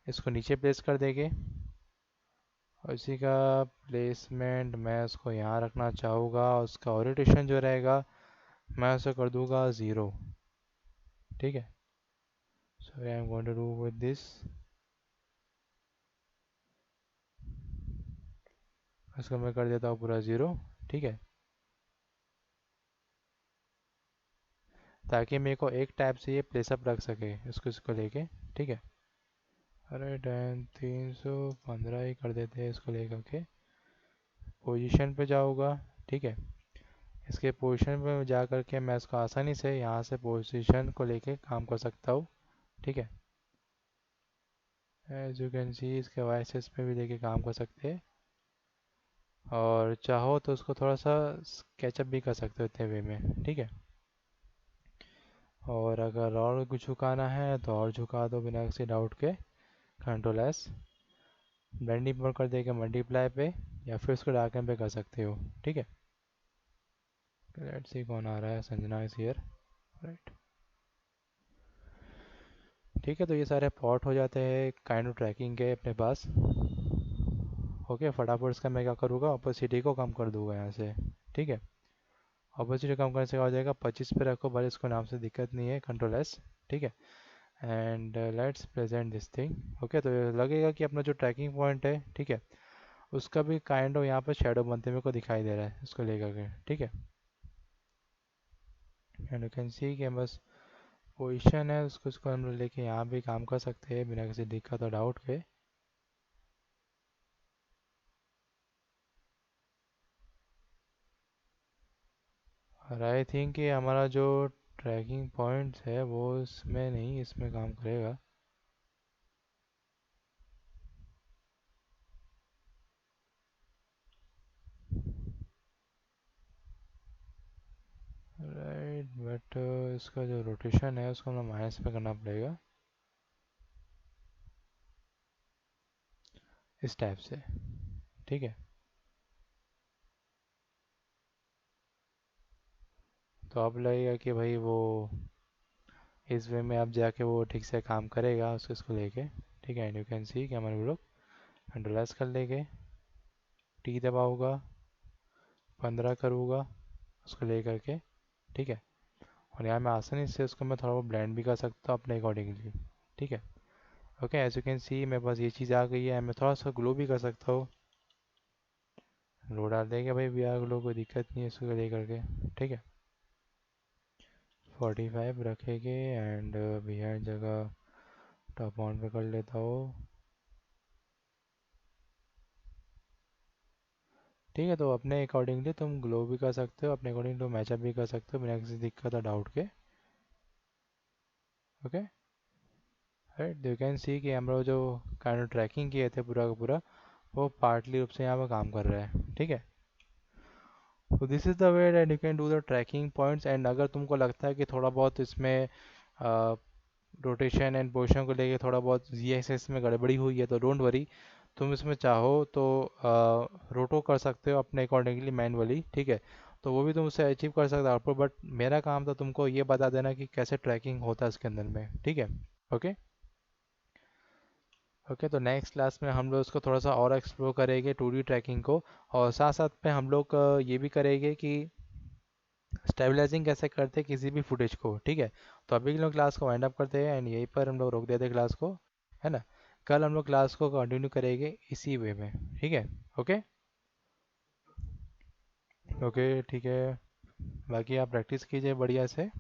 इसको नीचे प्लेस कर देंगे, और इसी का प्लेसमेंट मैं उसको यहाँ रखना चाहूँगा, उसका ओरिएंटेशन जो रहेगा मैं उसे कर दूँगा 0, ठीक है। So I am going to do with this, इसको मैं कर देता हूँ पूरा 0, ठीक है, ताकि मेरे को एक टैब से ये प्लेसअप रख सके इसको इसको लेके, ठीक है। अरे डैन 315 ही कर देते हैं इसको लेकर के। पोजीशन पे जाऊँगा, ठीक है। इसके पोजीशन पे जा कर के मैं इसको आसानी से यहाँ से पोजीशन को लेके काम कर सकता हूँ, ठीक है। एज यू कैन सी इसके वाइसेस पे भी लेके काम कर सकते हैं, और चाहो तो उसको थोड़ा सा स्केचअप भी कर सकते हो इतने वे में, ठीक है। और अगर और कुछ झुकाना है तो और झुका दो बिना किसी डाउट के। Control S. ब्लेंडिंग पर कर देगा मल्टीप्लाई पे, या फिर उसको डार्कन पे कर सकते हो। ठीक है। लेट्स सी कौन आ रहा है। Sanjana is here. राइट। ठीक है, तो ये सारे पॉट हो जाते हैं काइंड ऑफ ट्रैकिंग के अपने पास। ओके, फटाफट इसका मैं क्या करूँगा, ऑपोसिटी को कम कर दूंगा यहाँ से। ठीक है। ऑपोसिटी कम करने से क्या हो जाएगा, 25 पे रखो, भले इसको नाम से दिक्कत नहीं है, कंट्रोल एस। ठीक है। And let's present this thing. Okay, तो ये लगेगा कि अपना जो ट्रैकिंग पॉइंट है, ठीक है, उसका भी काइंड ऑफ यहाँ पे शेडो बनते मेरे को दिखाई दे रहा है इसको लेकर के। ठीक है। एंड यू कैन सी कि बस पोजीशन है उसको, इसको हम लोग लेके यहाँ भी काम कर सकते हैं बिना किसी दिक्कत और डाउट के। और आई थिंक कि हमारा जो ट्रैकिंग पॉइंट है वो इसमें नहीं, इसमें काम करेगा। राइट, बट इसका जो रोटेशन है उसको हमें माइनस पे करना पड़ेगा, इस टाइप से। ठीक है। तो अब लगेगा कि भाई वो इस वे में अब जाके वो ठीक से काम करेगा उसको, इसको लेके। ठीक है। एंड यू कैन सी कि हमारे लोग कंट्रोलाइज कर लेंगे। टी दबाऊंगा, 15 करूँगा उसको लेकर के। ठीक है। और यहाँ मैं आसानी से उसको मैं थोड़ा बहुत ब्लेंड भी कर सकता हूँ अपने अकॉर्डिंगली। ठीक है। Okay, as you can see मेरे पास ये चीज़ आ गई है। मैं थोड़ा सा ग्लो भी कर सकता हूँ। ग्लो डाल देंगे भाई, वी आर ग्लो, कोई दिक्कत नहीं है इसको लेकर के। ठीक है। 45 रखेंगे एंड बिहाइंड जगह टॉप ऑन पे कर लेता हूँ। ठीक है, तो अपने अकॉर्डिंगली तुम ग्लो भी कर सकते हो, अपने अकॉर्डिंग तुम मैचअप भी कर सकते हो बिना किसी दिक्कत या डाउट के। Okay. Right, you can see कि हम लोग जो काइंड ऑफ ट्रैकिंग किए थे पूरा का पूरा, वो पार्टली रूप से यहाँ पर काम कर रहा है। ठीक है। तो this is the way that you can do the tracking points. And अगर तुमको लगता है कि थोड़ा बहुत इसमें रोटेशन एंड पोजिशन को लेके थोड़ा बहुत जी एक्सिस में गड़बड़ी हुई है तो डोंट वरी, तुम इसमें चाहो तो रोटो कर सकते हो अपने अकॉर्डिंगली मैनुअली। ठीक है। तो वो भी तुम उससे अचीव कर सकते हो आउटपुट, बट मेरा काम था तुमको ये बता देना कि कैसे ट्रैकिंग होता है इसके अंदर में। ठीक है। ओके। ओके, तो नेक्स्ट क्लास में हम लोग इसको थोड़ा सा और एक्सप्लोर करेंगे 2D ट्रैकिंग को। और साथ साथ में हम लोग ये भी करेंगे कि स्टेबलाइजिंग कैसे करते हैं किसी भी फुटेज को। ठीक है। तो अभी के लोग क्लास को वाइंड अप करते हैं एंड यहीं पर हम लोग रोक देते हैं क्लास को, है ना। कल हम लोग क्लास को कंटिन्यू करेंगे इसी वे में। ठीक है। ओके। ओके, ठीक है। बाकी आप प्रैक्टिस कीजिए बढ़िया से।